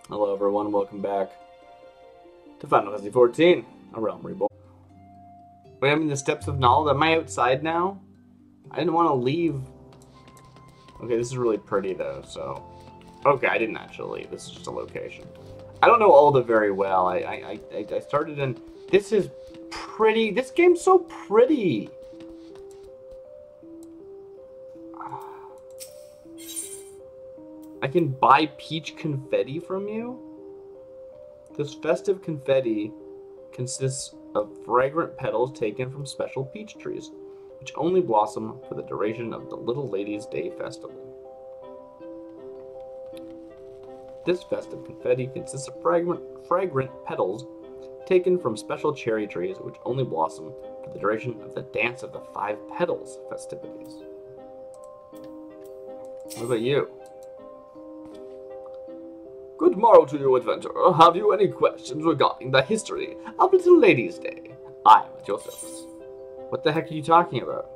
Hello everyone, welcome back to Final Fantasy XIV, A Realm Reborn. Wait, I'm in the Steps of Knowledge. Am I outside now? I didn't want to leave. Okay, this is really pretty though, so... Okay, I didn't actually leave. This is just a location. I don't know Ulda very well. I started in... This is pretty. This game's so pretty. I can buy peach confetti from you? This festive confetti consists of fragrant petals taken from special peach trees, which only blossom for the duration of the Little Ladies' Day festival. This festive confetti consists of fragrant petals taken from special cherry trees, which only blossom for the duration of the Dance of the Five Petals festivities. What about you? Good morrow to you, adventurer. Have you any questions regarding the history of Little Ladies' Day? I am at your service. What the heck are you talking about?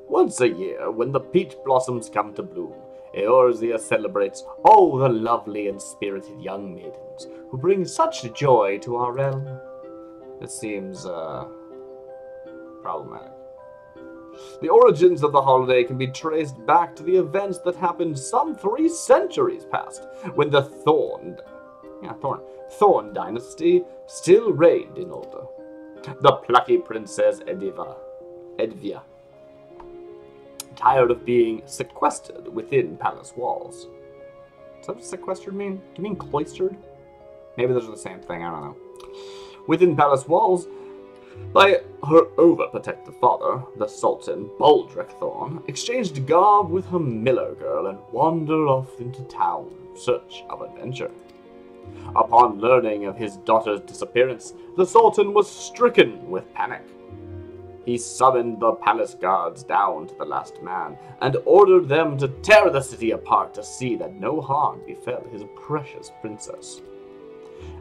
Once a year, when the peach blossoms come to bloom, Eorzea celebrates all the lovely and spirited young maidens who bring such joy to our realm. This seems, problematic. The origins of the holiday can be traced back to the events that happened some 3 centuries past, when the Thorn dynasty still reigned in Ulda. The plucky Princess Edvia, tired of being sequestered within palace walls. Does that what sequestered mean? Do you mean cloistered? Maybe those are the same thing, I don't know. Within palace walls, by her overprotective father, the Sultan Baldric Thorn, exchanged garb with her miller girl and wandered off into town in search of adventure. Upon learning of his daughter's disappearance, the Sultan was stricken with panic. He summoned the palace guards down to the last man and ordered them to tear the city apart to see that no harm befell his precious princess.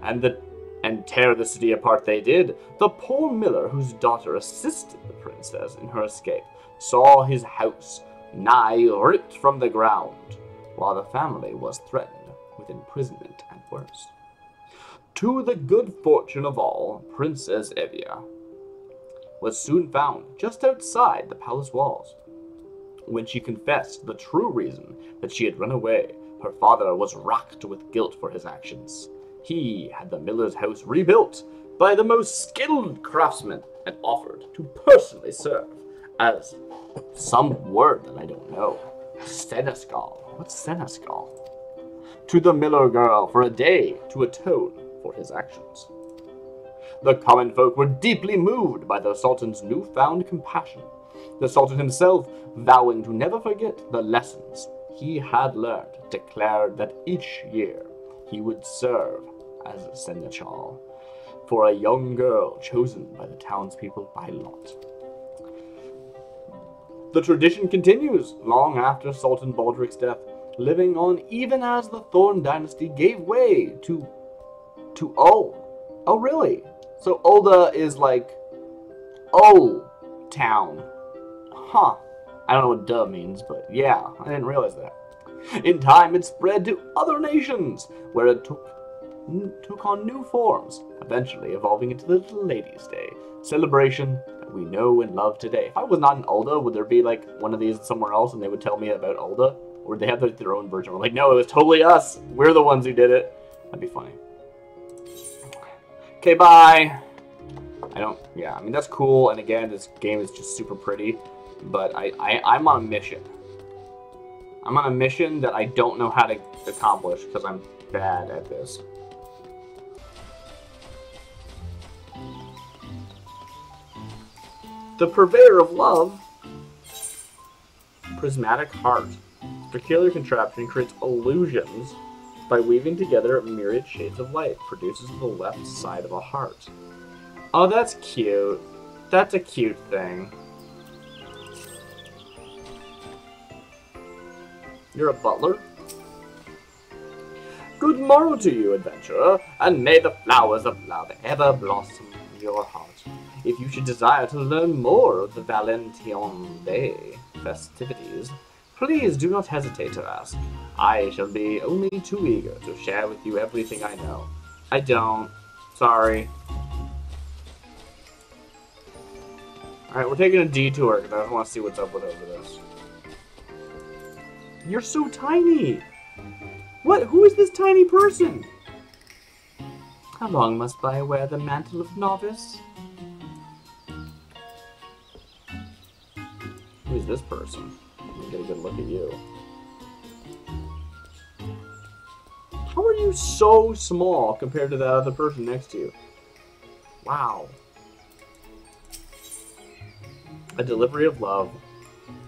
And tear the city apart they did. The poor miller whose daughter assisted the princess in her escape saw his house nigh ripped from the ground, while the family was threatened with imprisonment and worse. To the good fortune of all, Princess Evia was soon found just outside the palace walls. When she confessed the true reason that she had run away, her father was racked with guilt for his actions. He had the miller's house rebuilt by the most skilled craftsmen and offered to personally serve as some word that I don't know. Seneschal. What's Seneschal? To the miller girl for a day to atone for his actions. The common folk were deeply moved by the Sultan's newfound compassion. The Sultan himself, vowing to never forget the lessons he had learned, declared that each year he would serve as seneschal for a young girl chosen by the townspeople by lot. The tradition continues long after Sultan Baldric's death, living on even as the Thorn dynasty gave way to Ul. Oh, really? So Ulda is like Ul town. Huh. I don't know what duh means, but yeah, I didn't realize that. In time, it spread to other nations, where it took on new forms, eventually evolving into the Little Ladies' Day, celebration that we know and love today. If I was not in Ulda, would there be like one of these somewhere else and they would tell me about Ulda? Or would they have their own version? We're like, no, it was totally us. We're the ones who did it. That'd be funny. Okay, bye. I mean, that's cool, and again, this game is just super pretty, but I'm on a mission. I'm on a mission that I don't know how to accomplish because I'm bad at this. The purveyor of love. Prismatic heart. Peculiar contraption creates illusions by weaving together myriad shades of light. Produces the left side of a heart. Oh, that's cute. That's a cute thing. You're a butler? Good morrow to you, adventurer, and may the flowers of love ever blossom in your heart. If you should desire to learn more of the Valentine Day festivities, Please do not hesitate to ask. I shall be only too eager to share with you everything I know. I don't. Sorry. Alright, we're taking a detour because I just want to see what's up with over this. You're so tiny! What? Who is this tiny person? How long must I wear the mantle of novice? Who's this person? Let me get a good look at you. How are you so small compared to that other person next to you? Wow. A delivery of love.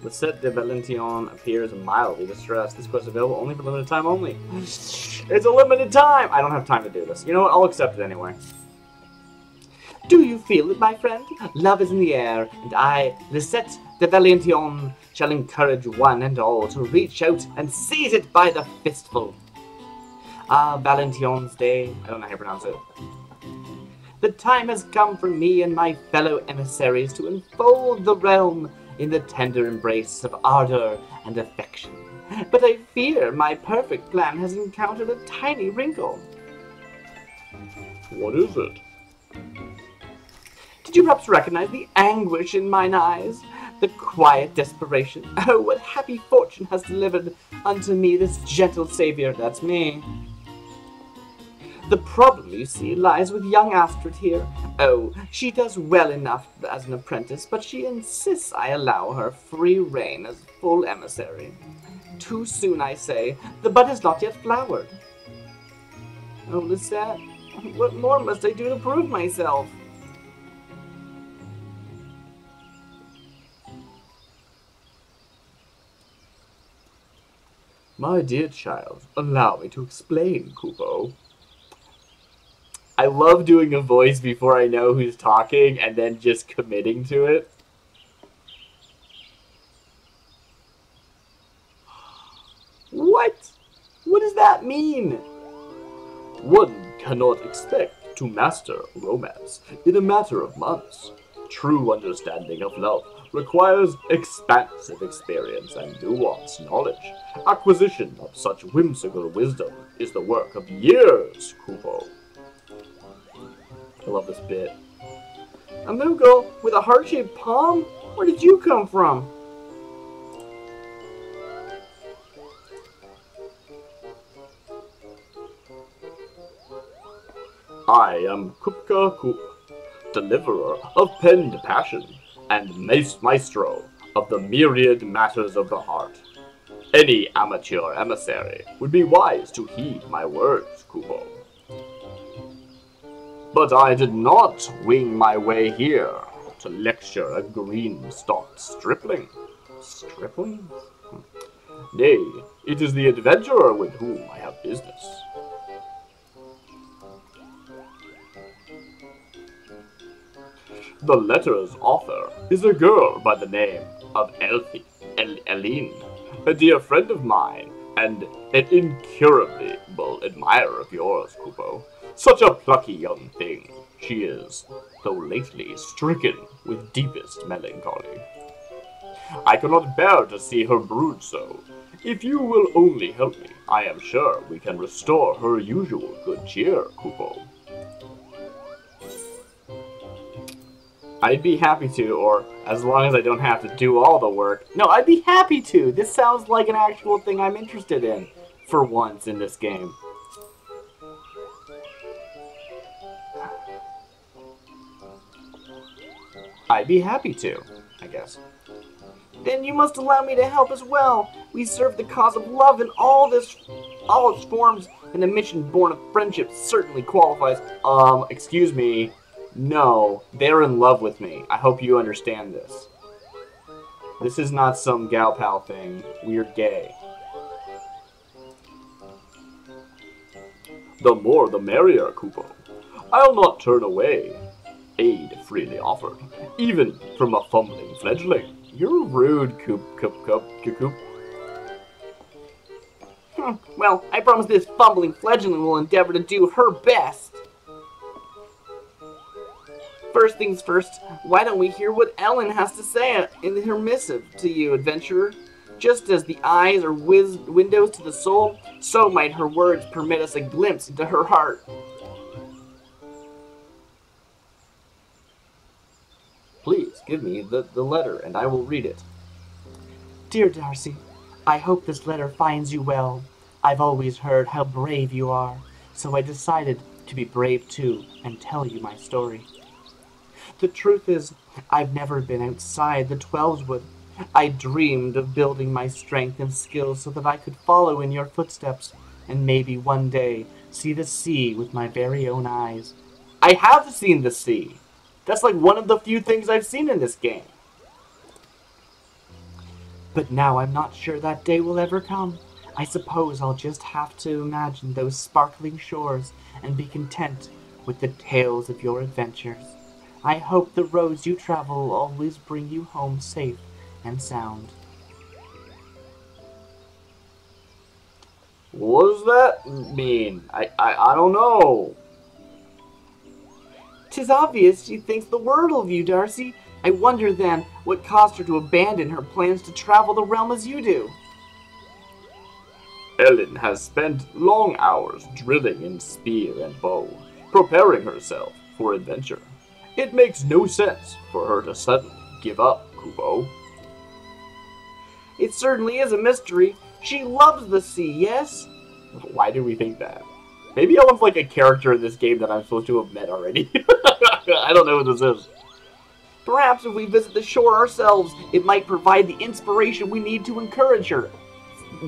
Lisette de Valentine appears mildly distressed. This quest is available only for limited time only. It's a limited time! I don't have time to do this. You know what? I'll accept it anyway. Do you feel it, my friend? Love is in the air, and I, Lisette de Valentine, shall encourage one and all to reach out and seize it by the fistful. Ah, Valentine's Day. I don't know how to pronounce it. The time has come for me and my fellow emissaries to enfold the realm in the tender embrace of ardor and affection. But I fear my perfect plan has encountered a tiny wrinkle. What is it? Did you perhaps recognize the anguish in mine eyes? The quiet desperation? Oh, what happy fortune has delivered unto me this gentle savior? That's me. The problem, you see, lies with young Astrid here. Oh, she does well enough as an apprentice, but she insists I allow her free rein as full emissary. Too soon, I say. The bud has not yet flowered. Oh, Lisette, what more must I do to prove myself? My dear child, allow me to explain, Kupo. I love doing a voice before I know who's talking and then just committing to it. What? What does that mean? One cannot expect to master romance in a matter of months. True understanding of love requires expansive experience and nuanced knowledge. Acquisition of such whimsical wisdom is the work of years, Kupo. I love this bit. A Moogle with a heart-shaped palm? Where did you come from? I am Kupka Koop, deliverer of penned passion, and maestro of the myriad matters of the heart. Any amateur emissary would be wise to heed my words, Kupo. But I did not wing my way here to lecture a green-stalked stripling. Stripling? Nay, it is the adventurer with whom I have business. The letter's author is a girl by the name of Eline, a dear friend of mine, and an incurably admirer of yours, Kupo. Such a plucky young thing she is, though lately stricken with deepest melancholy. I cannot bear to see her brood so. If you will only help me, I am sure we can restore her usual good cheer, Kupo. I'd be happy to, or as long as I don't have to do all the work. No, I'd be happy to! This sounds like an actual thing I'm interested in, for once in this game. I'd be happy to, I guess. Then you must allow me to help as well. We serve the cause of love in all its forms, and a mission born of friendship certainly qualifies. Excuse me. No, they're in love with me. I hope you understand this. This is not some gal pal thing. We're gay. The more the merrier, Kupo. I'll not turn away aid freely offered, even from a fumbling fledgling. You're rude, Coop. Well, I promise this fumbling fledgling will endeavor to do her best. First things first, why don't we hear what Ellen has to say in her missive to you, adventurer? Just as the eyes are windows to the soul, so might her words permit us a glimpse into her heart. Please give me the letter, and I will read it. Dear Darcy, I hope this letter finds you well. I've always heard how brave you are, so I decided to be brave too and tell you my story. The truth is, I've never been outside the Twelveswood. I dreamed of building my strength and skills so that I could follow in your footsteps, and maybe one day see the sea with my very own eyes. I have seen the sea. That's like one of the few things I've seen in this game. But now I'm not sure that day will ever come. I suppose I'll just have to imagine those sparkling shores and be content with the tales of your adventures. I hope the roads you travel will always bring you home safe and sound. What does that mean? I don't know. 'Tis obvious she thinks the world of you, Darcy. I wonder then what caused her to abandon her plans to travel the realm as you do. Ellen has spent long hours drilling in spear and bow, preparing herself for adventure. It makes no sense for her to suddenly give up, Kubo. It certainly is a mystery. She loves the sea, yes? Why do we think that? Maybe Ellen's like a character in this game that I'm supposed to have met already. I don't know who this is. Perhaps if we visit the shore ourselves, it might provide the inspiration we need to encourage her.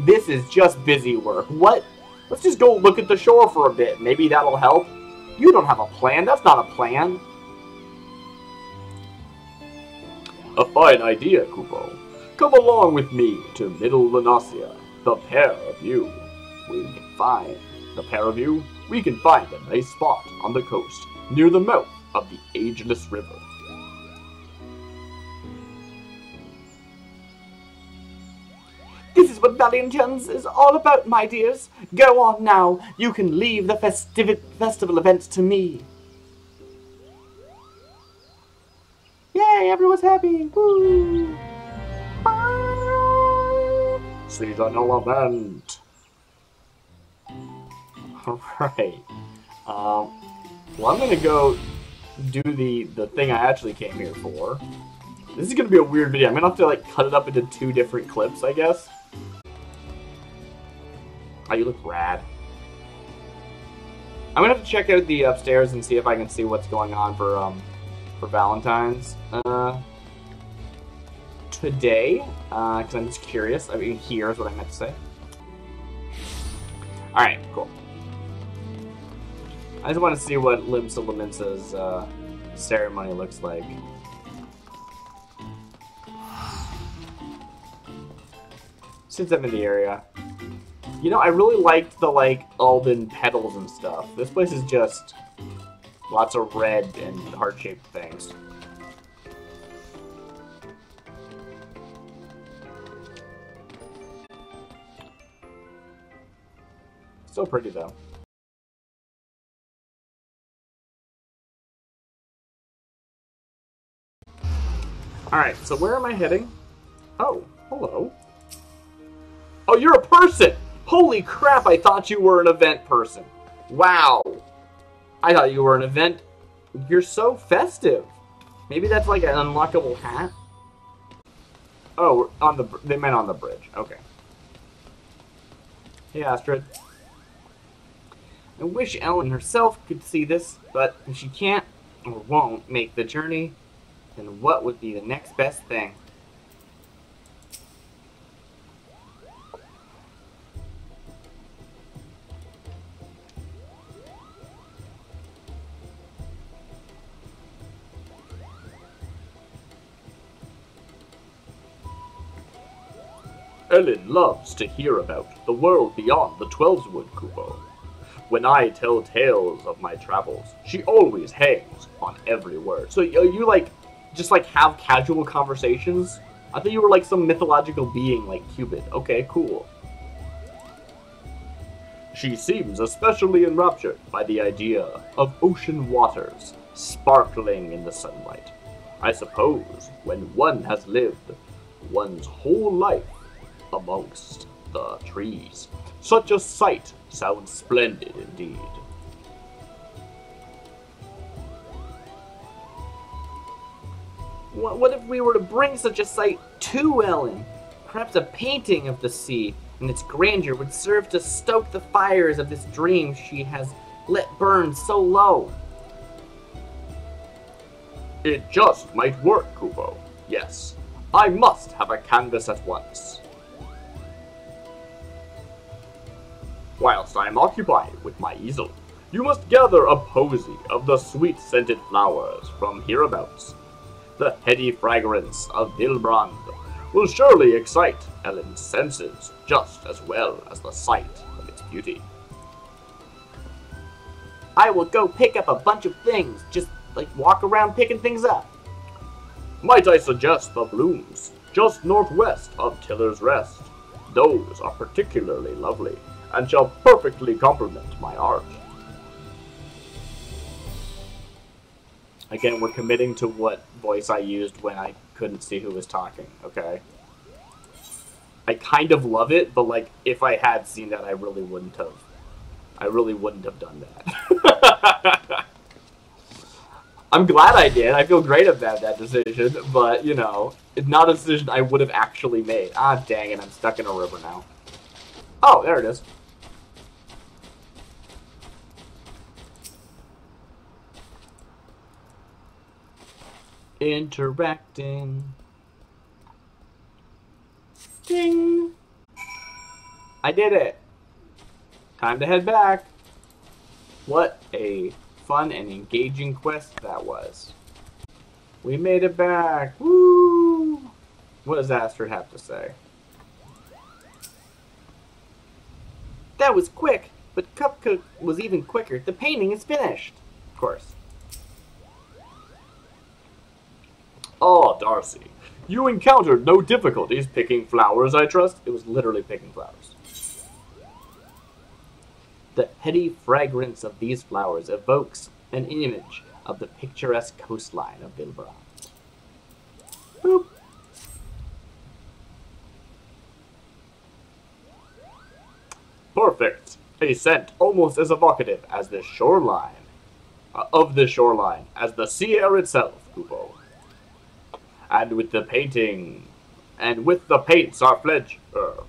This is just busy work. What? Let's just go look at the shore for a bit. Maybe that'll help. You don't have a plan. That's not a plan. A fine idea, Kubo. Come along with me to Middle Lanasia. The pair of you. We can find a nice spot on the coast near the mouth of the Ageless River. This is what Valentine's is all about, my dears. Go on now. You can leave the festival events to me. Yay, everyone's happy. Woo! Seasonal event. Alright. Well, I'm gonna go do the thing I actually came here for. This is gonna be a weird video. I'm gonna have to like cut it up into 2 different clips, I guess. Oh, you look rad. I'm gonna have to check out the upstairs and see if I can see what's going on for Valentine's today, because I'm just curious. I mean, here is what I meant to say. Alright, cool. I just want to see what Limsa Laminsa's ceremony looks like. Since I'm in the area. You know, I really liked the, like, almond petals and stuff. This place is just lots of red and heart-shaped things. So pretty, though. Alright, so where am I heading? Oh, hello. Oh, you're a person! Holy crap, I thought you were an event person. Wow. I thought you were an event. You're so festive. Maybe that's like an unlockable hat? Oh, they meant on the bridge. Okay. Hey, Astrid. I wish Ellen herself could see this, but if she can't or won't make the journey, then what would be the next best thing? Ellen loves to hear about the world beyond the Twelveswood, Kubo. When I tell tales of my travels, she always hangs on every word. So you like, just like have casual conversations? I thought you were like some mythological being like Cupid. Okay, cool. She seems especially enraptured by the idea of ocean waters sparkling in the sunlight. I suppose when one has lived one's whole life amongst the trees. Such a sight sounds splendid indeed. What if we were to bring such a sight to Ellen? Perhaps a painting of the sea and its grandeur would serve to stoke the fires of this dream she has let burn so low. It just might work, Kupo. Yes, I must have a canvas at once. Whilst I am occupied with my easel, you must gather a posy of the sweet-scented flowers from hereabouts. The heady fragrance of Vilbrand will surely excite Ellen's senses just as well as the sight of its beauty. I will go pick up a bunch of things, just like walk around picking things up. Might I suggest the blooms just northwest of Tiller's Rest? Those are particularly lovely and shall perfectly complement my art. Again, we're committing to what voice I used when I couldn't see who was talking, okay? I kind of love it, but like, if I had seen that, I really wouldn't have. I really wouldn't have done that. I'm glad I did. I feel great about that decision, but, you know, it's not a decision I would have actually made. Ah, dang it, I'm stuck in a river now. Oh, there it is. Interacting. Ding! I did it! Time to head back. What a fun and engaging quest that was. We made it back! Woo! What does Astrid have to say? That was quick, but Cupcook was even quicker. The painting is finished. Of course. Ah, Darcy, you encountered no difficulties picking flowers, I trust? It was literally picking flowers. The heady fragrance of these flowers evokes an image of the picturesque coastline of Vilbrand. Boop. Perfect. A scent almost as evocative as the shoreline. Of the shoreline, as the sea air itself, Kupo. And with the paints our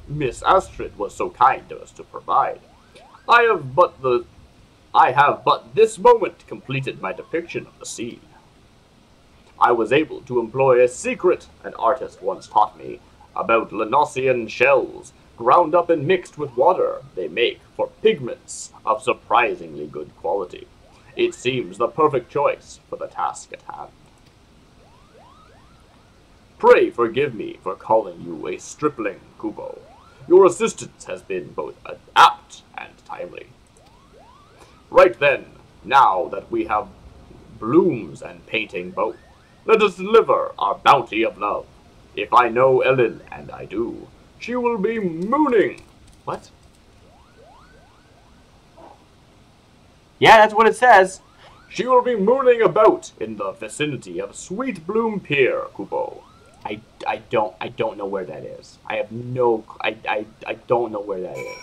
Miss Astrid was so kind to us to provide. I have but this moment completed my depiction of the sea. I was able to employ a secret an artist once taught me about Lenosian shells ground up and mixed with water they make for pigments of surprisingly good quality. It seems the perfect choice for the task at hand. Pray forgive me for calling you a stripling, Kupo. Your assistance has been both apt and timely. Right then, now that we have blooms and painting both, let us deliver our bounty of love. If I know Ellen, and I do, she will be mooning. What? Yeah, that's what it says. She will be mooning about in the vicinity of Sweet Bloom Pier, Kupo. I don't know where that is. I have no, I don't know where that is.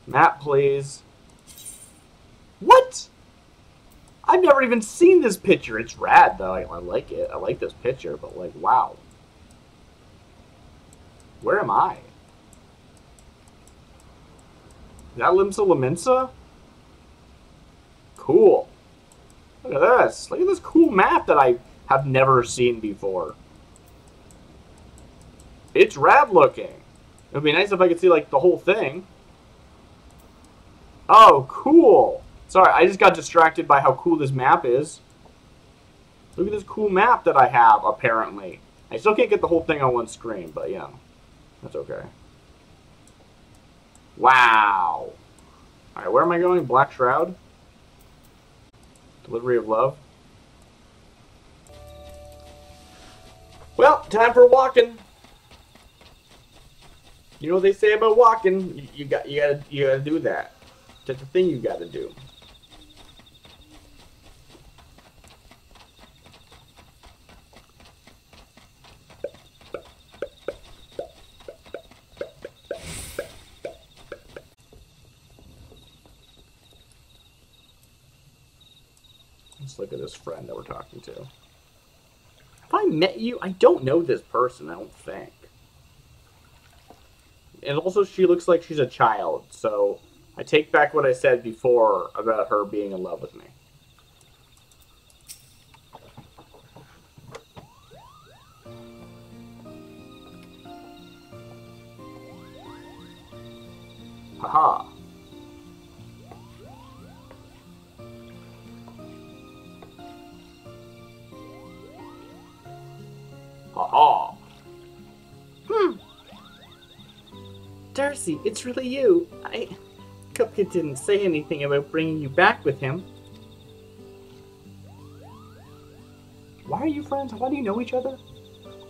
Map, please. What? I've never even seen this picture. It's rad, though. I like it. I like this picture, but, like, wow. Where am I? Is that Limsa Laminsa? Cool. Look at this. Look at this cool map that I have never seen before. It's rad looking. It would be nice if I could see, like, the whole thing. Oh, cool. Sorry, I just got distracted by how cool this map is. Look at this cool map that I have, apparently. I still can't get the whole thing on one screen, but, yeah. That's okay. Wow. Alright, where am I going? Black Shroud? Delivery of Love. Well, time for walking. You know what they say about walking? You gotta do that. That's the thing you gotta do. look at this friend that we're talking to. Have I met you? I don't know this person, I don't think. And also, she looks like she's a child, so I take back what I said before about her being in love with me. Haha. Haha. Darcy, it's really you. Cupcake didn't say anything about bringing you back with him. Why are you friends? Why do you know each other?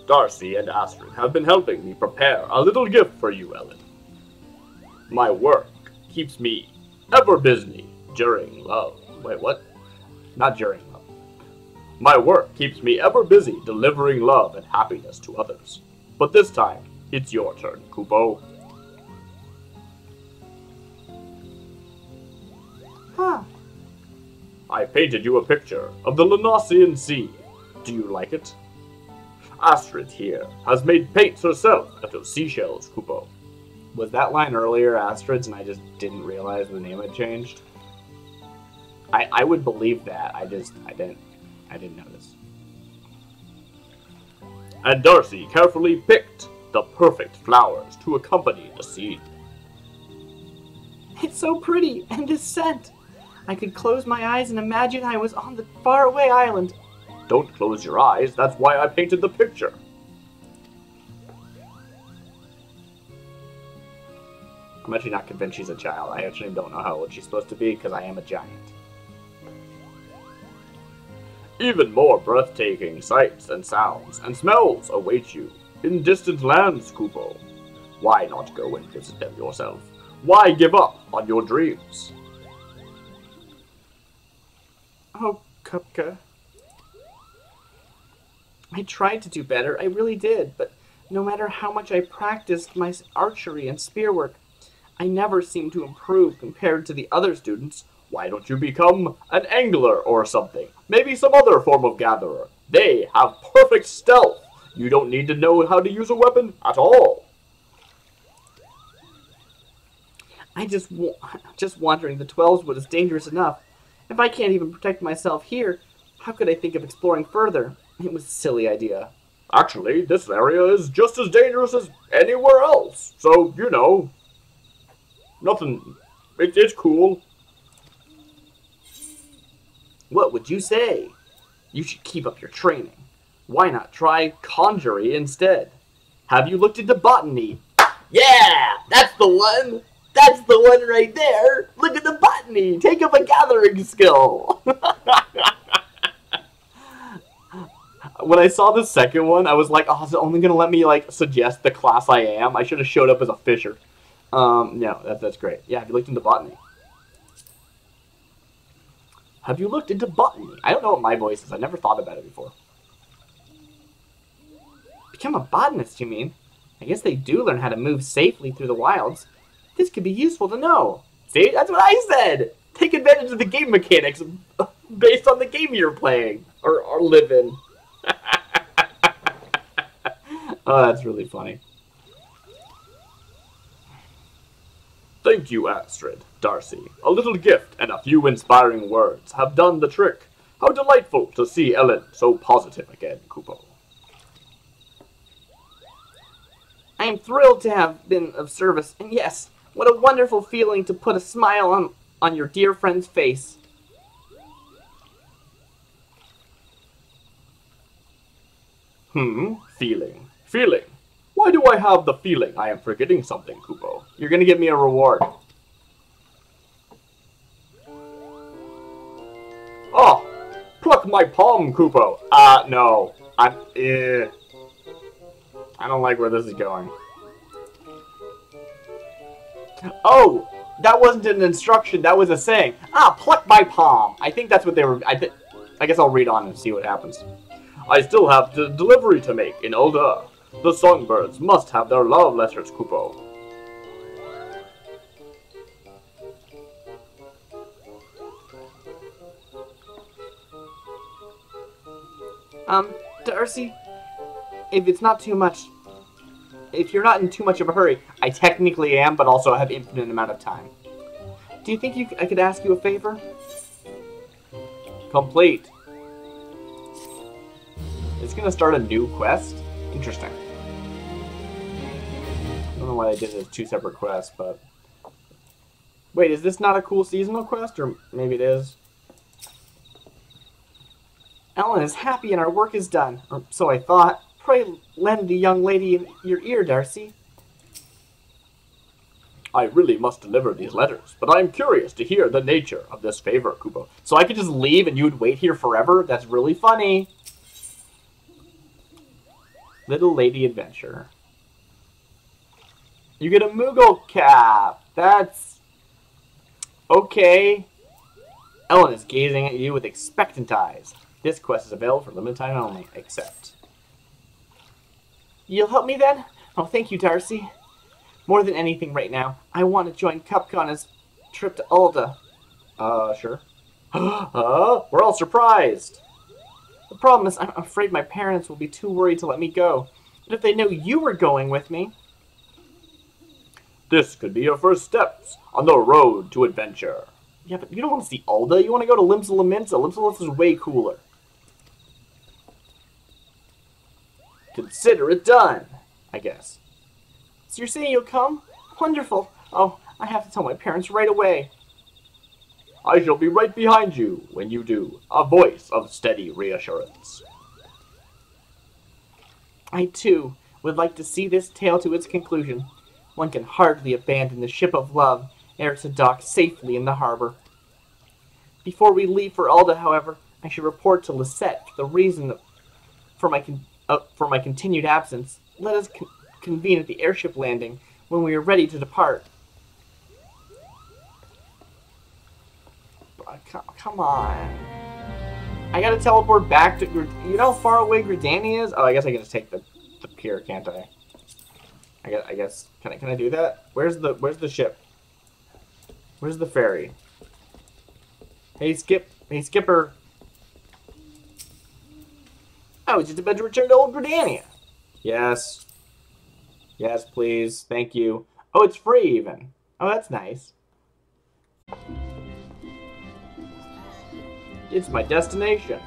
Darcy and Astrid have been helping me prepare a little gift for you, Ellen. My work keeps me ever busy during love. Wait, what? Not during love. My work keeps me ever busy delivering love and happiness to others. But this time, it's your turn, Kupo. Huh. I painted you a picture of the Lenosian Sea. Do you like it? Astrid here has made paints herself out of seashells, Kupo. Was that line earlier Astrid's and I just didn't realize the name had changed? I would believe that. I didn't notice. And Darcy carefully picked the perfect flowers to accompany the scene. It's so pretty, and this scent. I could close my eyes and imagine I was on the faraway island. Don't close your eyes, that's why I painted the picture. I'm actually not convinced she's a child. I actually don't know how old she's supposed to be, because I am a giant. Even more breathtaking sights and sounds and smells await you in distant lands, Kupo. Why not go and visit them yourself? Why give up on your dreams? Oh, Kupka. I tried to do better, I really did, but no matter how much I practiced my archery and spearwork, I never seemed to improve compared to the other students. Why don't you become an angler or something? Maybe some other form of gatherer. They have perfect stealth. You don't need to know how to use a weapon at all. Just wondering, the 12s was dangerous enough. If I can't even protect myself here, how could I think of exploring further? It was a silly idea. Actually, this area is just as dangerous as anywhere else. So, you know, nothing. It's cool. What would you say? You should keep up your training. Why not try conjury instead? Have you looked into botany? Yeah, that's the one. That's the one right there. Look at the botany. Take up a gathering skill. When I saw the second one, I was like, oh, is it only going to let me, like, suggest the class I am? I should have showed up as a fisher. No, that's great. Yeah, have you looked into botany? Have you looked into botany? I don't know what my voice is. I never thought about it before. Become a botanist, you mean? I guess they do learn how to move safely through the wilds. This could be useful to know. See, that's what I said! Take advantage of the game mechanics based on the game you're playing. Or live in. Oh, that's really funny. Thank you, Astrid, Darcy. A little gift and a few inspiring words have done the trick. How delightful to see Ellen so positive again, Kupo. I am thrilled to have been of service, and yes, what a wonderful feeling to put a smile on your dear friend's face. Feeling. Feeling. Why do I have the feeling I am forgetting something, Kupo? You're gonna give me a reward. Oh! Pluck my palm, Kupo! No. I don't like where this is going. Oh! That wasn't an instruction, that was a saying. Pluck my palm! I think that's what they were... I guess I'll read on and see what happens. I still have the delivery to make in Ulda. The songbirds must have their love letters, Kupo. Darcy, if it's not too much, if you're not in too much of a hurry, I technically am, but also have infinite amount of time. Do you think I could ask you a favor? Complete. It's gonna start a new quest? Interesting. I don't know why they did it as 2 separate quests, but... Wait, is this not a cool seasonal quest? Or maybe it is? Ellen is happy and our work is done. Or so I thought. Pray lend the young lady in your ear, Darcy. I really must deliver these letters, but I am curious to hear the nature of this favor, Kupo. So I could just leave and you'd wait here forever? That's really funny. Little Lady Adventure. You get a Moogle cap. That's... okay. Ellen is gazing at you with expectant eyes. This quest is available for limited time only, except... You'll help me then? Oh, thank you, Darcy. More than anything right now, I want to join Cupco on his trip to Ulda. Sure. We're all surprised. The problem is, I'm afraid my parents will be too worried to let me go. But if they know you were going with me... This could be your first steps on the road to adventure. Yeah, but you don't want to see Ulda. You want to go to Limsa-Lominsa. Limsa-Lominsa is way cooler. Consider it done, I guess. So you're saying you'll come? Wonderful. Oh, I have to tell my parents right away. I shall be right behind you when you do. A voice of steady reassurance. I, too, would like to see this tale to its conclusion. One can hardly abandon the ship of love ere to dock safely in the harbor. Before we leave for Ulda, however, I should report to Lisette the reason for my continued absence. Let us convene at the airship landing when we are ready to depart. Come on. I gotta teleport back to... You know how far away Gridani is? Oh, I guess I can just take the pier, can't I? I guess... Can I do that? Where's the ship? Where's the ferry? Hey, Skipper. I was just about to return to Old Gridania. Yes. Yes, please. Thank you. Oh, it's free even. Oh, that's nice. It's my destination.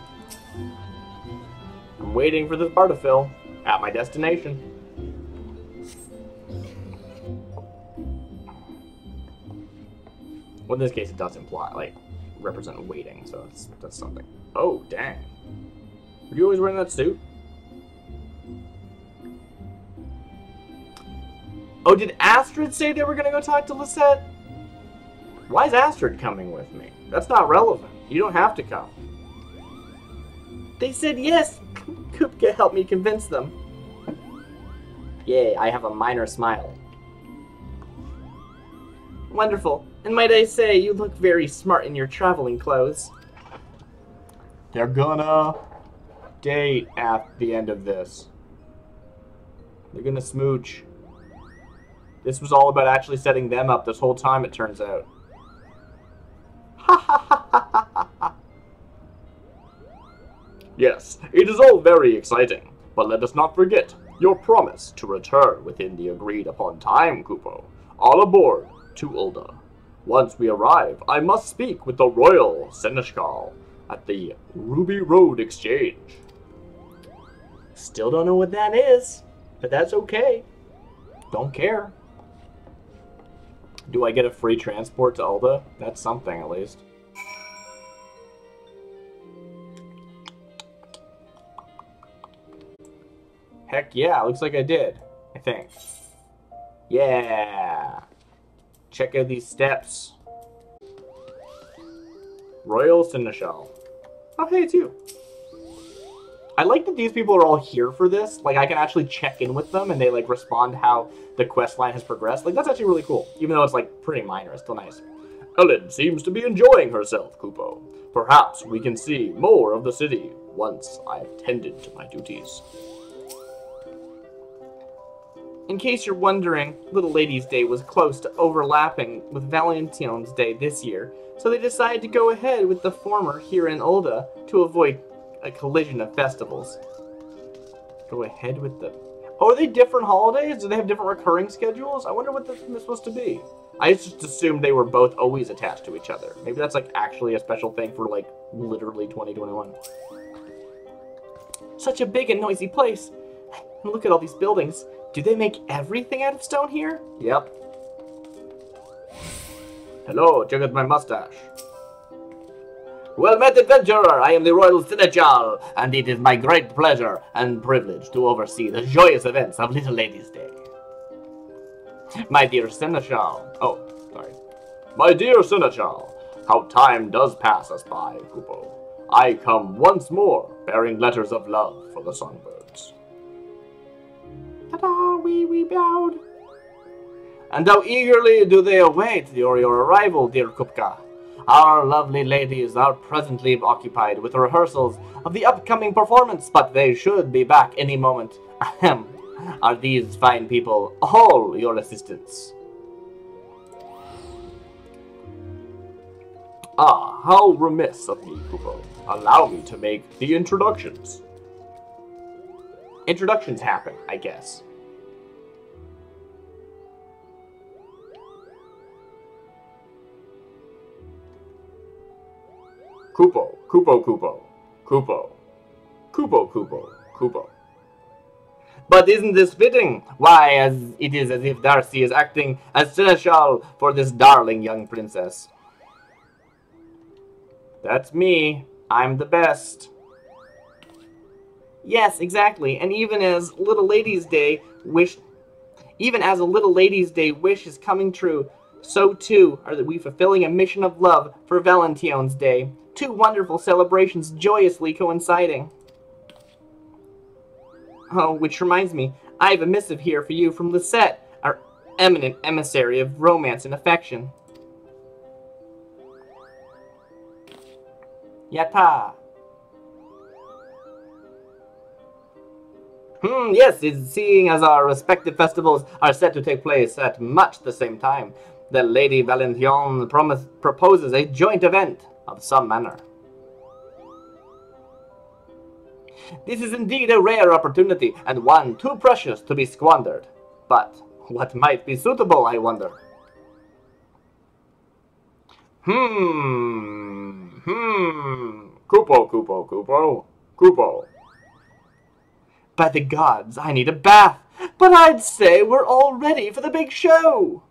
I'm waiting for this bar to fill at my destination. Well, in this case, it does imply, like, represent waiting, so that's something. Oh, dang. Were you always wearing that suit? Oh, did Astrid say they were gonna go talk to Lisette? Why is Astrid coming with me? That's not relevant. You don't have to come. They said yes. Kupka helped me convince them. Yay, I have a minor smile. Wonderful. And might I say, you look very smart in your traveling clothes. They're gonna date at the end of this. They're gonna smooch. This was all about actually setting them up this whole time, it turns out. Ha ha ha ha ha ha. Yes, it is all very exciting, but let us not forget your promise to return within the agreed upon time, Kupo. All aboard to Ulda. Once we arrive, I must speak with the Royal Seneschal at the Ruby Road Exchange. Still don't know what that is, but that's okay. Don't care. Do I get a free transport to Ulda? That's something, at least. Heck yeah, looks like I did. I think. Yeah. Check out these steps. Royal Seneschal. Oh, hey, it's you. I like that these people are all here for this. Like, I can actually check in with them and they, like, respond how the quest line has progressed. Like, that's actually really cool. Even though it's, like, pretty minor. It's still nice. Ellen seems to be enjoying herself, Kupo. Perhaps we can see more of the city once I've tended to my duties. In case you're wondering, Little Lady's Day was close to overlapping with Valentione's Day this year, so they decided to go ahead with the former here in Ulda to avoid a collision of festivals. Go ahead with the... Oh, are they different holidays? Do they have different recurring schedules? I wonder what this is supposed to be. I just assumed they were both always attached to each other. Maybe that's like actually a special thing for like literally 2021. Such a big and noisy place. Look at all these buildings. Do they make everything out of stone here? Yep. Hello, check out my mustache. Well met, adventurer! I am the Royal Seneschal, and it is my great pleasure and privilege to oversee the joyous events of Little Lady's Day. My dear Seneschal... Oh, sorry. My dear Seneschal, how time does pass us by, Kupo. I come once more, bearing letters of love for the songbirds. Ta-da! We bowed. And how eagerly do they await your arrival, dear Kupka. Our lovely ladies are presently occupied with rehearsals of the upcoming performance, but they should be back any moment. Ahem. Are these fine people all your assistants? Ah, how remiss of me, Kupo. Allow me to make the introductions. Introductions happen, I guess. Kupo, Kupo, Kupo, Kupo, Kupo, Kupo, Kupo. But isn't this fitting? Why, as it is as if Darcy is acting as seneschal for this darling young princess. That's me. I'm the best. Yes, exactly. And even as a Little Lady's Day wish is coming true, so too are we fulfilling a mission of love for Valentione's Day. Two wonderful celebrations joyously coinciding. Oh, which reminds me, I have a missive here for you from Lisette, our eminent emissary of romance and affection. Yatta! Yes, seeing as our respective festivals are set to take place at much the same time, the Lady Valentione proposes a joint event of some manner. This is indeed a rare opportunity, and one too precious to be squandered. But what might be suitable, I wonder? Kupo, Kupo, Kupo, Kupo. By the gods, I need a bath, but I'd say we're all ready for the big show.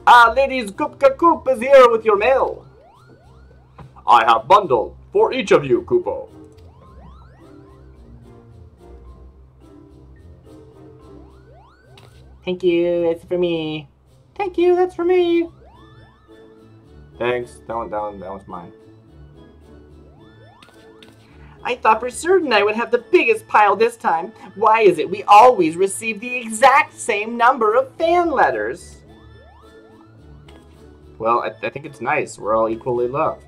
Ah, ladies, Kupka Koop is here with your mail. I have bundled for each of you, Kupo. Thank you, it's for me. Thank you, that's for me. Thanks, that one's mine. I thought for certain I would have the biggest pile this time. Why is it we always receive the exact same number of fan letters? Well, I think it's nice. We're all equally loved.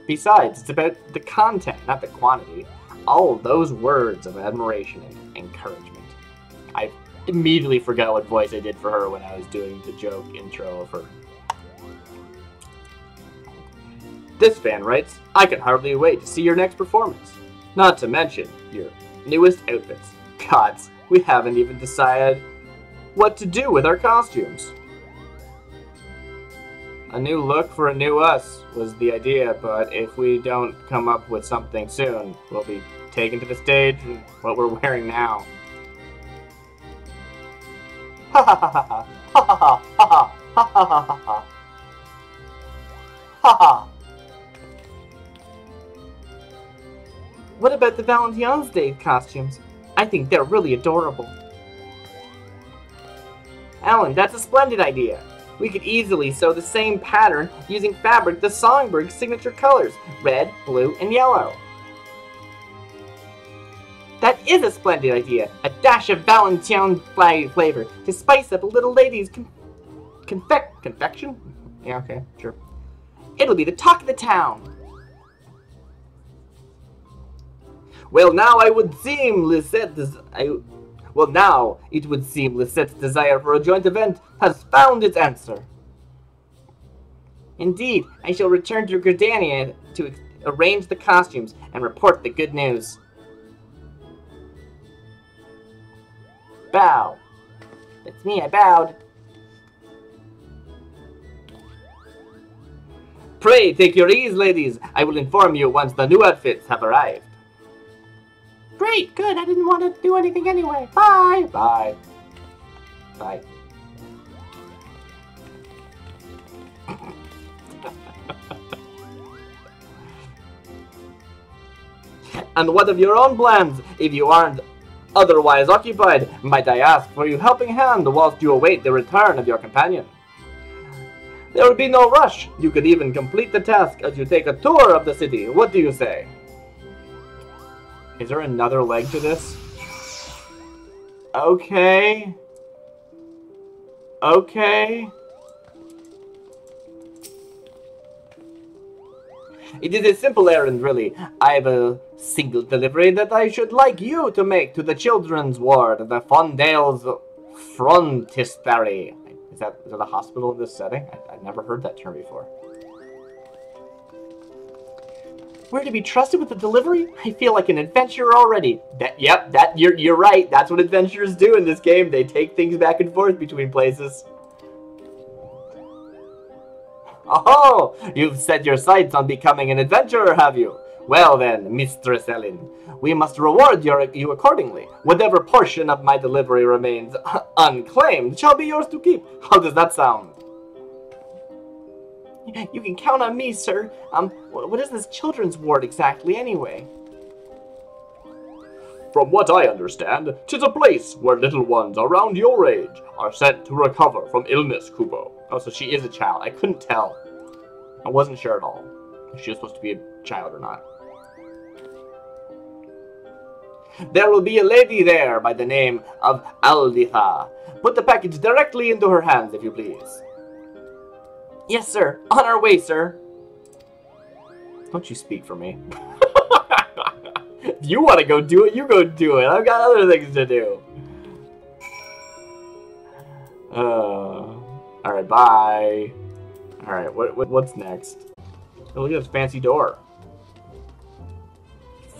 Besides, it's about the content, not the quantity. All of those words of admiration and encouragement. I immediately forgot what voice I did for her when I was doing the joke intro of her. This fan writes, I can hardly wait to see your next performance. Not to mention your newest outfits. Gods, we haven't even decided what to do with our costumes. A new look for a new us was the idea, but if we don't come up with something soon, we'll be taken to the stage in what we're wearing now. Ha ha ha ha ha ha ha ha ha ha ha ha ha ha. What about the Valentine's Day costumes? I think they're really adorable. Alan, that's a splendid idea. We could easily sew the same pattern using fabric the Songbird's signature colors, red, blue, and yellow. That is a splendid idea. A dash of Valentine flavor to spice up a little lady's confection? Yeah, okay, sure. It'll be the talk of the town. Well, now I would seem Lisette Well, now it would seem Lisette's desire for a joint event has found its answer. Indeed, I shall return to Gridania to arrange the costumes and report the good news. Bow. That's me, I bowed. Pray, take your ease, ladies. I will inform you once the new outfits have arrived. Great, good. I didn't want to do anything anyway. Bye. Bye. Bye. And what of your own plans? If you aren't otherwise occupied, might I ask for your helping hand whilst you await the return of your companion? There will be no rush. You could even complete the task as you take a tour of the city. What do you say? Is there another leg to this? Okay. Okay. It is a simple errand, really. I have a single delivery that I should like you to make to the children's ward at the Fondale's Frontispiary. Is that a hospital in this setting? I've never heard that term before. We're to be trusted with the delivery? I feel like an adventurer already. You're right. That's what adventurers do in this game. They take things back and forth between places. Oh, you've set your sights on becoming an adventurer, have you? Well then, Mistress Ellen, we must reward you accordingly. Whatever portion of my delivery remains unclaimed shall be yours to keep. How does that sound? You can count on me, sir. What is this children's ward exactly, anyway? From what I understand, 'tis a place where little ones around your age are sent to recover from illness, Kubo. Oh, so she is a child. I couldn't tell. I wasn't sure at all if she was supposed to be a child or not. There will be a lady there by the name of Alditha. Put the package directly into her hands, if you please. Yes, sir. On our way, sir. Don't you speak for me. If you want to go do it, you go do it. I've got other things to do. Alright, bye. Alright, what's next? Oh, look at this fancy door.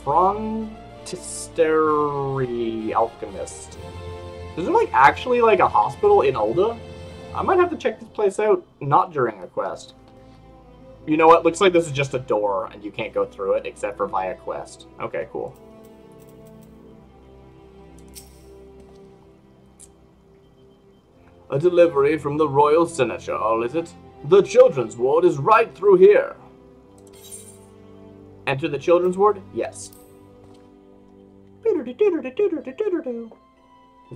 Frontispiary Alchemist. Is there, like, actually, like, a hospital in Ul'dah? I might have to check this place out, not during a quest. You know what? Looks like this is just a door, and you can't go through it except for via quest. Okay, cool. A delivery from the Royal Seneschal, is it? The children's ward is right through here. Enter the children's ward? Yes. Is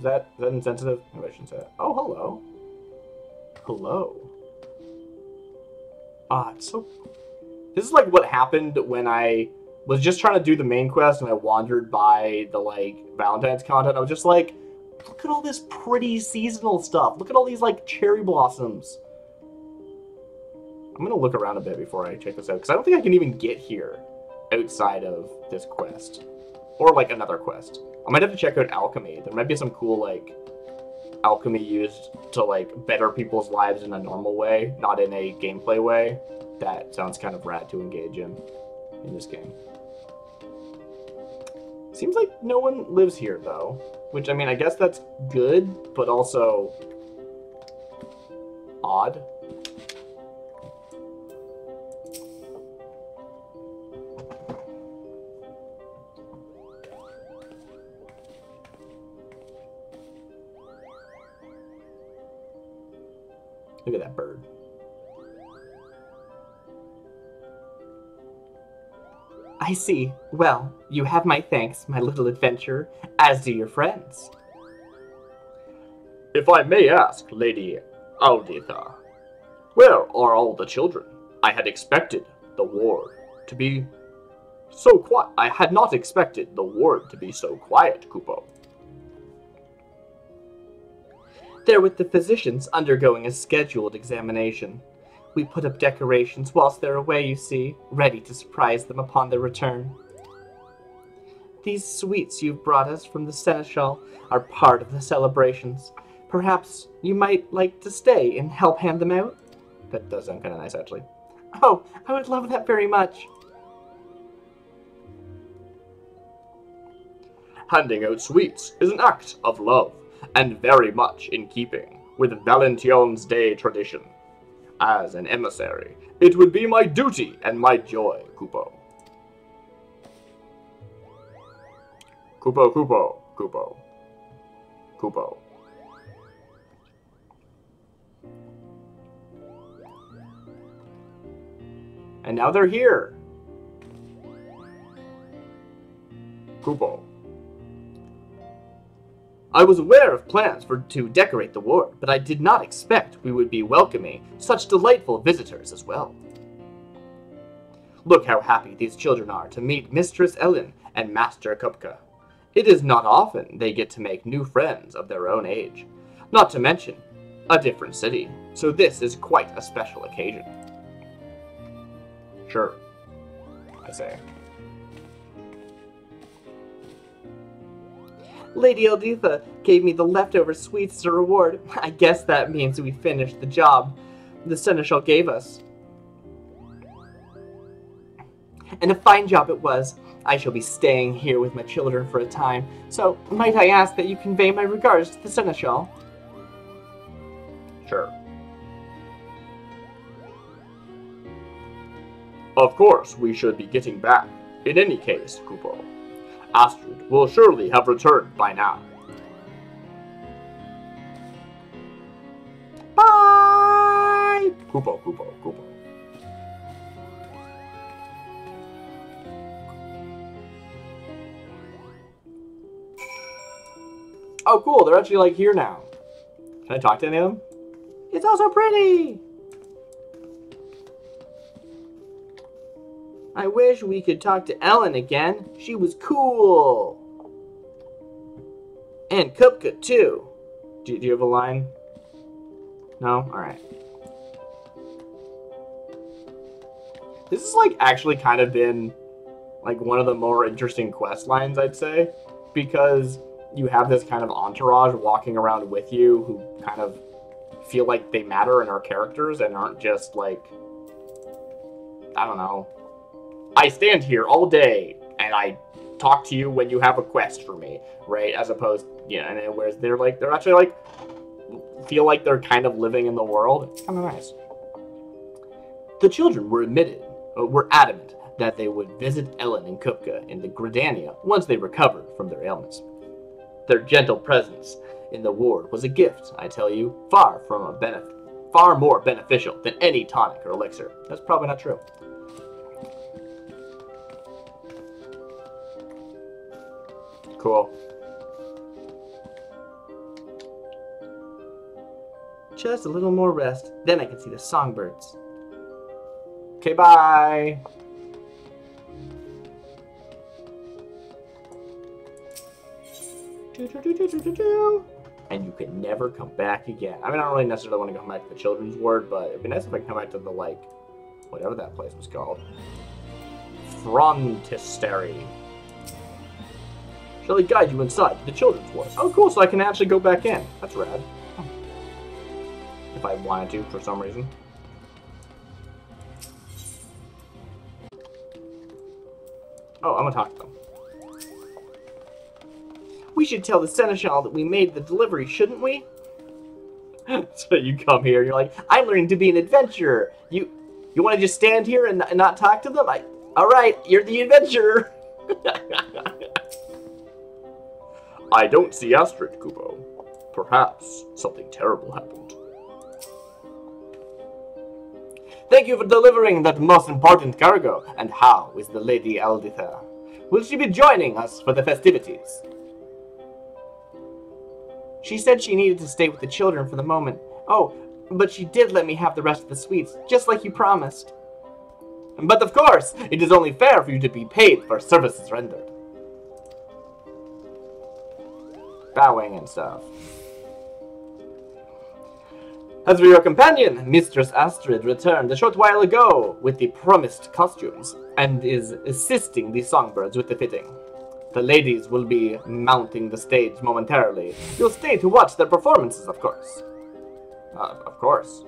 that insensitive? Maybe I shouldn't say that. Oh, hello. Hello. Ah, it's so... This is like what happened when I was just trying to do the main quest and I wandered by the, like, Valentine's content. I was just like, look at all this pretty seasonal stuff. Look at all these, like, cherry blossoms. I'm gonna look around a bit before I check this out, because I don't think I can even get here outside of this quest. Or, like, another quest. I might have to check out alchemy. There might be some cool, like, alchemy used to, like, better people's lives in a normal way, not in a gameplay way. That sounds kind of rad to engage in this game. Seems like no one lives here, though. Which, I mean, I guess that's good, but also odd. Look at that bird. I see. Well, you have my thanks, my little adventurer, as do your friends. If I may ask, Lady Alditha, where are all the children? I had expected the ward to be so quiet. I had not expected the ward to be so quiet, Kupo. They're with the physicians undergoing a scheduled examination. We put up decorations whilst they're away, you see, ready to surprise them upon their return. These sweets you've brought us from the Seneschal are part of the celebrations. Perhaps you might like to stay and help hand them out? That does sound kind of nice, actually. Oh, I would love that very much. Handing out sweets is an act of love, and very much in keeping with Valentione's Day tradition. As an emissary, it would be my duty and my joy, Kupo. Kupo, Kupo, Kupo. Kupo. And now they're here. Kupo. I was aware of plans to decorate the ward, but I did not expect we would be welcoming such delightful visitors as well. Look how happy these children are to meet Mistress Ellen and Master Kupka. It is not often they get to make new friends of their own age, not to mention a different city, so this is quite a special occasion. Sure, I say. Lady Elditha gave me the leftover sweets as a reward. I guess that means we finished the job the Seneschal gave us. And a fine job it was. I shall be staying here with my children for a time, so might I ask that you convey my regards to the Seneschal? Sure. Of course, we should be getting back. In any case, Kupo. Astrid will surely have returned by now. Bye! Kupo, Kupo, Kupo. Oh, cool. They're actually, like, here now. Can I talk to any of them? It's all so pretty! I wish we could talk to Ellen again. She was cool. And Kupka, too. Do you have a line? No? Alright. This has, like, actually kind of been, like, one of the more interesting quest lines, I'd say. Because you have this kind of entourage walking around with you who kind of feel like they matter and are characters and aren't just, like, I don't know. I stand here all day and I talk to you when you have a quest for me, right? As opposed, you know, and whereas they're actually like, feel like they're kind of living in the world. It's kind of nice. The children were adamant that they would visit Ellen and Kupka in the Gridania once they recovered from their ailments. Their gentle presence in the ward was a gift, I tell you, far more beneficial than any tonic or elixir. That's probably not true. Cool. Just a little more rest, then I can see the songbirds. Okay, bye! And you can never come back again. I mean, I don't really necessarily want to come back to the children's ward, but it'd be nice if I could come back to the, like, whatever that place was called. Frontistery. Shall I guide you inside to the children's ward? Oh, cool, so I can actually go back in. That's rad. Oh. If I wanted to, for some reason. Oh, I'm gonna talk to them. We should tell the Seneschal that we made the delivery, shouldn't we? So you come here, you're like, I'm learning to be an adventurer. You want to just stand here and not talk to them? Alright, you're the adventurer. I don't see Astrid, Kupo. Perhaps something terrible happened. Thank you for delivering that most important cargo. And how is the Lady Elditha? Will she be joining us for the festivities? She said she needed to stay with the children for the moment. Oh, but she did let me have the rest of the sweets, just like you promised. But of course, it is only fair for you to be paid for services rendered. Bowing and stuff. As for your companion, Mistress Astrid returned a short while ago with the promised costumes, and is assisting the songbirds with the fitting. The ladies will be mounting the stage momentarily. You'll stay to watch their performances, of course. Of course.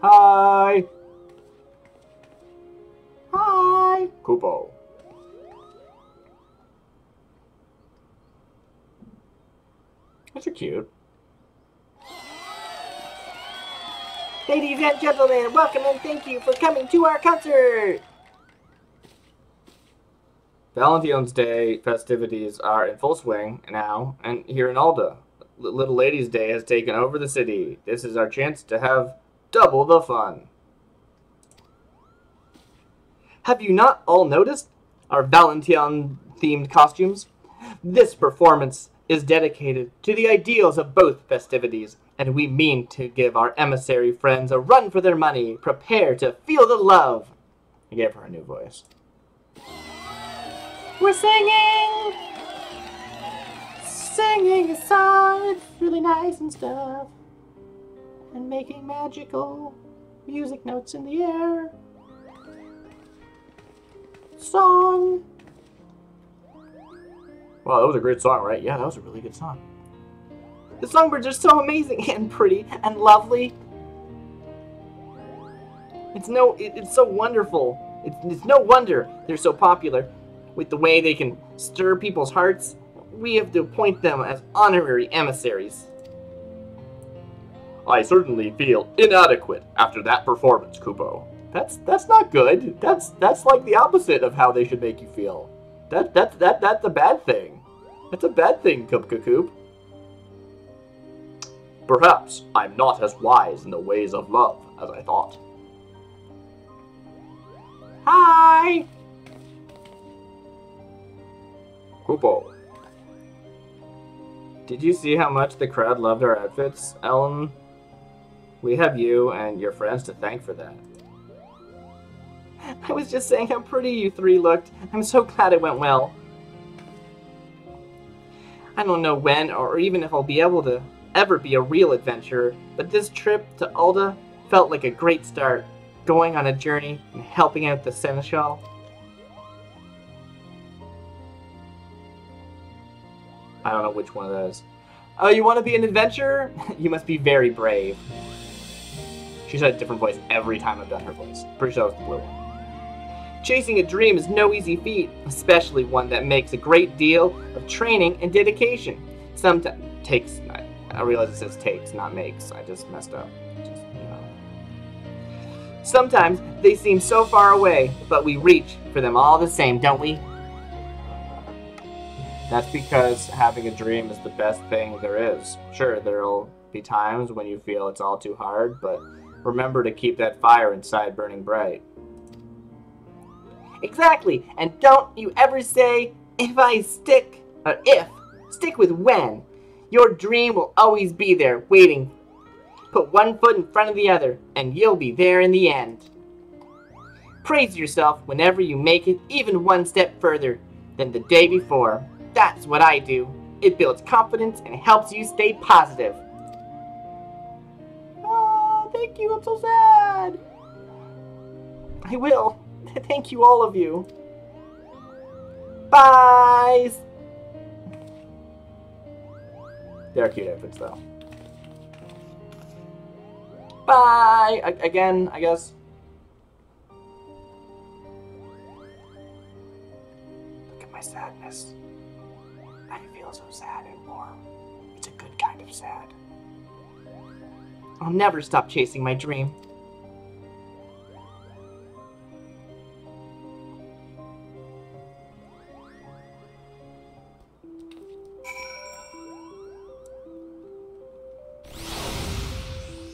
Hi! Hi! Kupo. Those are cute. Ladies and gentlemen, welcome and thank you for coming to our concert! Valentine's Day festivities are in full swing now, and here in Alda, Little Ladies' Day has taken over the city. This is our chance to have double the fun. Have you not all noticed our Valentine-themed costumes? This performance is dedicated to the ideals of both festivities, and we mean to give our emissary friends a run for their money. Prepare to feel the love. I gave her a new voice. We're singing! Singing a song, it's really nice and stuff. And making magical music notes in the air. Song! Wow, that was a great song, right? Yeah, that was a really good song. The songbirds are so amazing and pretty and lovely. It's so wonderful. It's no wonder they're so popular. With the way they can stir people's hearts, we have to appoint them as honorary emissaries. I certainly feel inadequate after that performance, Kupo. That's not good. That's like the opposite of how they should make you feel. That's a bad thing. That's a bad thing, Coop. Perhaps I'm not as wise in the ways of love as I thought. Hi! Kupo. Did you see how much the crowd loved our outfits, Ellen? We have you and your friends to thank for that. I was just saying how pretty you three looked. I'm so glad it went well. I don't know when or even if I'll be able to ever be a real adventurer, but this trip to Alda felt like a great start. Going on a journey and helping out the Seneschal. I don't know which one of those. Oh, you want to be an adventurer? You must be very brave. She's had a different voice every time I've done her voice. Pretty sure that was the blue one. Chasing a dream is no easy feat, especially one that makes a great deal of training and dedication. Sometimes takes. I realize it says takes, not makes. I just messed up. Sometimes they seem so far away, but we reach for them all the same, don't we? That's because having a dream is the best thing there is. Sure, there'll be times when you feel it's all too hard, but remember to keep that fire inside burning bright. Exactly, and don't you ever say, stick with when. Your dream will always be there, waiting. Put one foot in front of the other, and you'll be there in the end. Praise yourself whenever you make it even one step further than the day before. That's what I do. It builds confidence and helps you stay positive. Oh, thank you, I'm so sad. I will. Thank you, all of you. Bye. They're cute outfits, though. Bye! Again, I guess. Look at my sadness. I feel so sad and warm. It's a good kind of sad. I'll never stop chasing my dream.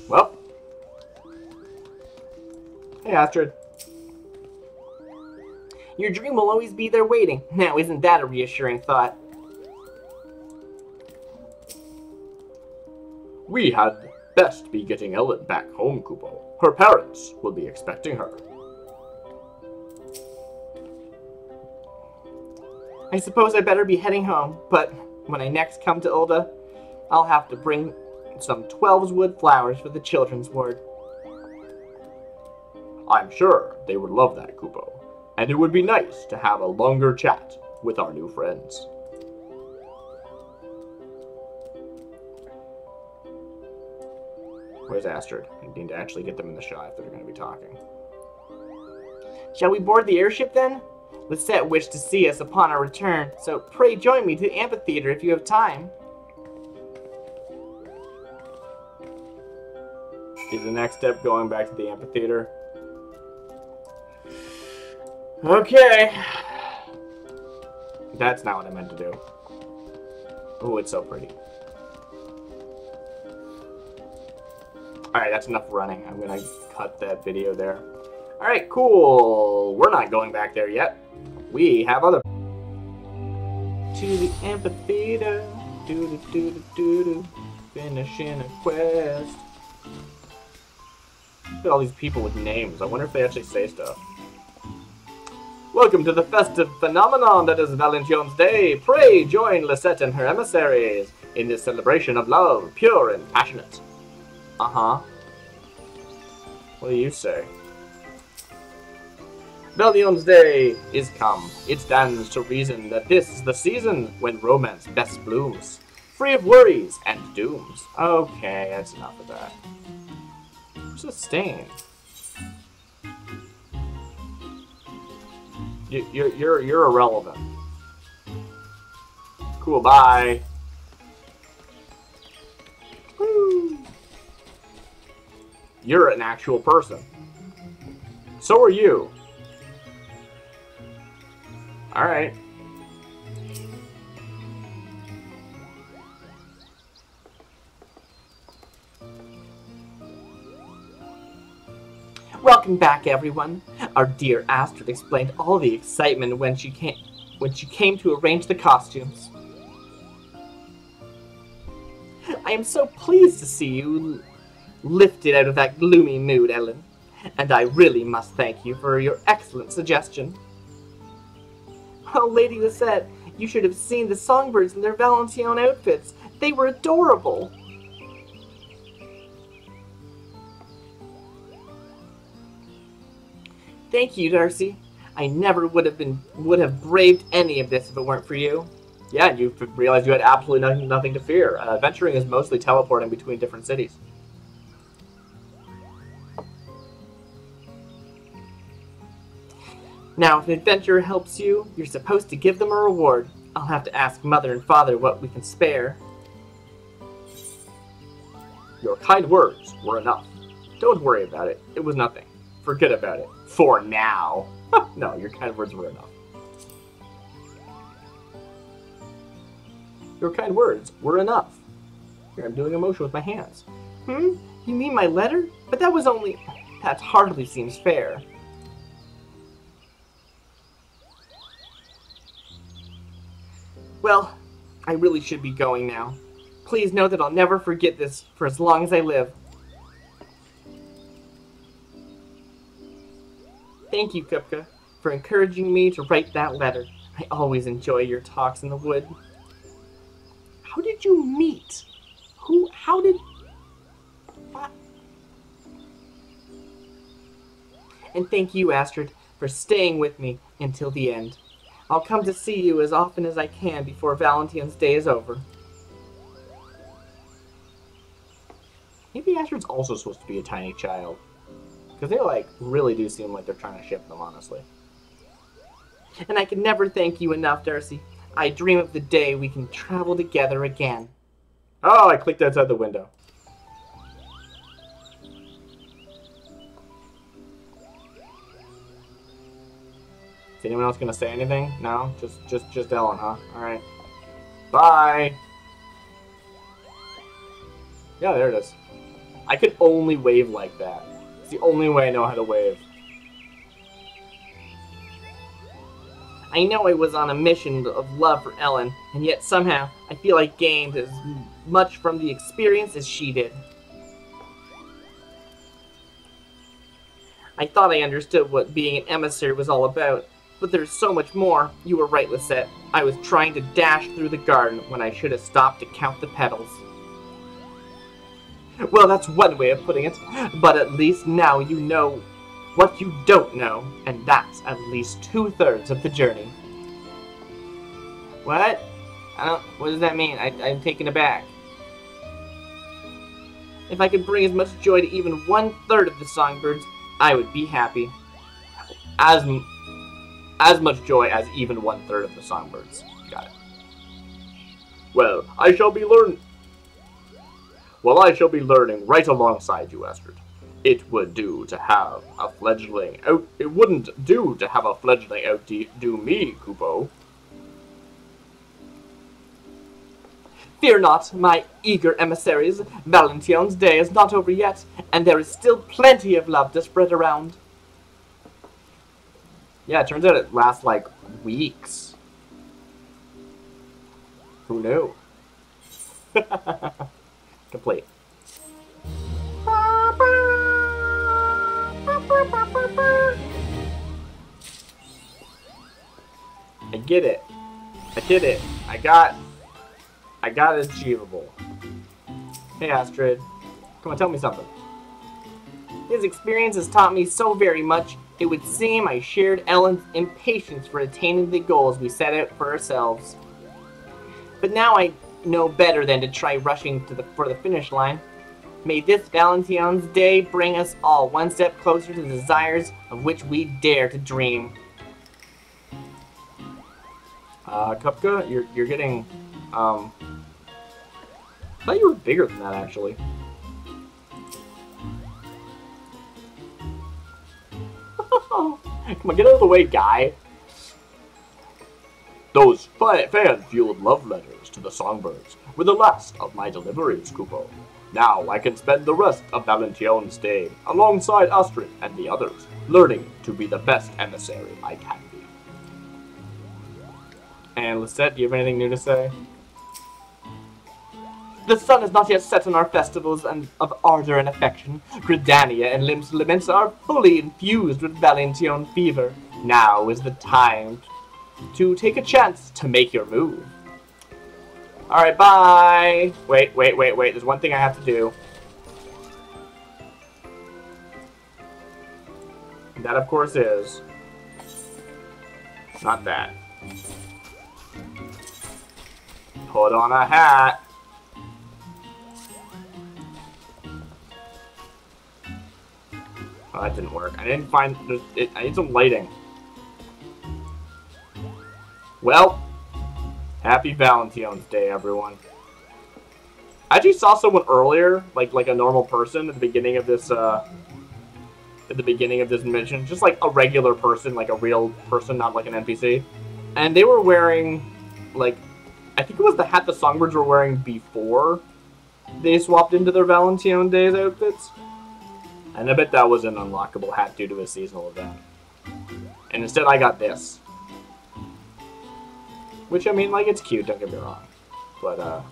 Well. Hey, Astrid. Your dream will always be there waiting. Now, isn't that a reassuring thought? We had best be getting Ellen back home, Kupo. Her parents will be expecting her. I suppose I better be heading home, but when I next come to Ulda, I'll have to bring some 12's wood flowers for the children's ward. I'm sure they would love that, Kupo. And it would be nice to have a longer chat with our new friends. Where's Astrid? I need to actually get them in the shot if they're going to be talking. Shall we board the airship then? Lisette wished to see us upon our return, so pray join me to the amphitheater if you have time. Is the next step going back to the amphitheater? Okay. That's not what I meant to do. Oh, it's so pretty. Alright, that's enough running. I'm gonna cut that video there. Alright, cool. We're not going back there yet. We have other... To the amphitheater, do-do-do-do-do-do, finishing a quest. Look at all these people with names. I wonder if they actually say stuff. Welcome to the festive phenomenon that is Valentione's Day. Pray join Lisette and her emissaries in this celebration of love, pure and passionate. Uh-huh. What do you say? Valentione's Day is come. It stands to reason that this is the season when romance best blooms, free of worries and dooms. Okay, that's enough of that. Where's the stain? You're irrelevant. Cool, bye. Woo. You're an actual person. So are you. Alright. Welcome back, everyone. Our dear Astrid explained all the excitement when she came to arrange the costumes. I am so pleased to see you lifted out of that gloomy mood, Ellen, and I really must thank you for your excellent suggestion. Oh, Lady Lisette, you should have seen the songbirds in their Valentine outfits. They were adorable. Thank you, Darcy. I never would have braved any of this if it weren't for you. Yeah, you realized you had absolutely nothing to fear. Adventuring is mostly teleporting between different cities. Now, if an adventurer helps you, you're supposed to give them a reward. I'll have to ask Mother and Father what we can spare. Your kind words were enough. Don't worry about it. It was nothing. Forget about it. For now. No, your kind words were enough. Your kind words were enough. Here, I'm doing a motion with my hands. You mean my letter? But that was only... That hardly seems fair. Well, I really should be going now. Please know that I'll never forget this for as long as I live. Thank you, Kupka, for encouraging me to write that letter. I always enjoy your talks in the wood. How did you meet? How did... What? And thank you, Astrid, for staying with me until the end. I'll come to see you as often as I can before Valentine's Day is over. Maybe Astrid's also supposed to be a tiny child. Because they, like, really do seem like they're trying to ship them, honestly. And I can never thank you enough, Darcy. I dream of the day we can travel together again. Oh, I clicked outside the window. Is anyone else gonna say anything? No? Just Ellen, huh? Alright. Bye! Yeah, there it is. I could only wave like that. It's the only way I know how to wave. I know I was on a mission of love for Ellen, and yet somehow I feel I gained as much from the experience as she did. I thought I understood what being an emissary was all about, but there's so much more. You were right, Lisette. I was trying to dash through the garden when I should have stopped to count the petals. Well, that's one way of putting it, but at least now you know what you don't know, and that's at least 2/3 of the journey. What? What does that mean? I'm taken aback. If I could bring as much joy to even 1/3 of the songbirds, I would be happy. As much joy as even 1/3 of the songbirds. Got it. Well, I shall be learning right alongside you, Astrid. It wouldn't do to have a fledgling outdo me, Kupo. Fear not, my eager emissaries. Valentione's day is not over yet, and there is still plenty of love to spread around. Yeah, it turns out it lasts like weeks. Who knew? Complete. I get it. I did it. I got it achievable. Hey, Astrid. Come on, tell me something. His experience has taught me so very much. It would seem I shared Ellen's impatience for attaining the goals we set out for ourselves. But now I know better than to try rushing for the finish line. May this Valentine's Day bring us all one step closer to the desires of which we dare to dream. Kupka, you're getting, I thought you were bigger than that, actually. Come on, get out of the way, guy. Those fan-fueled love letters to the songbirds were the last of my deliveries, Kupo. Now I can spend the rest of Valentione's Day alongside Astrid and the others, learning to be the best emissary I can be. And Lisette, do you have anything new to say? The sun is not yet set on our festivals of ardor and affection. Gridania and Lim's laments are fully infused with Valentine fever. Now is the time to take a chance to make your move. Alright, bye! Wait. There's one thing I have to do. That, of course, is... not that. Put on a hat. Oh, that didn't work. I didn't find... I need some lighting. Well, happy Valentine's Day, everyone. I actually saw someone earlier, like a normal person, at the beginning of this mission, just like a regular person, like a real person, not like an NPC. And they were wearing, like, I think it was the hat the songbirds were wearing before they swapped into their Valentine Days outfits. And I bet that was an unlockable hat due to a seasonal event. And instead I got this. Which, I mean, like, it's cute, don't get me wrong. But,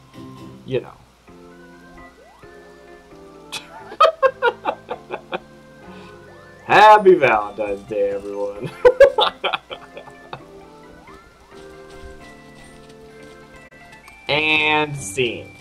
you know. Happy Valentine's Day, everyone. And scene.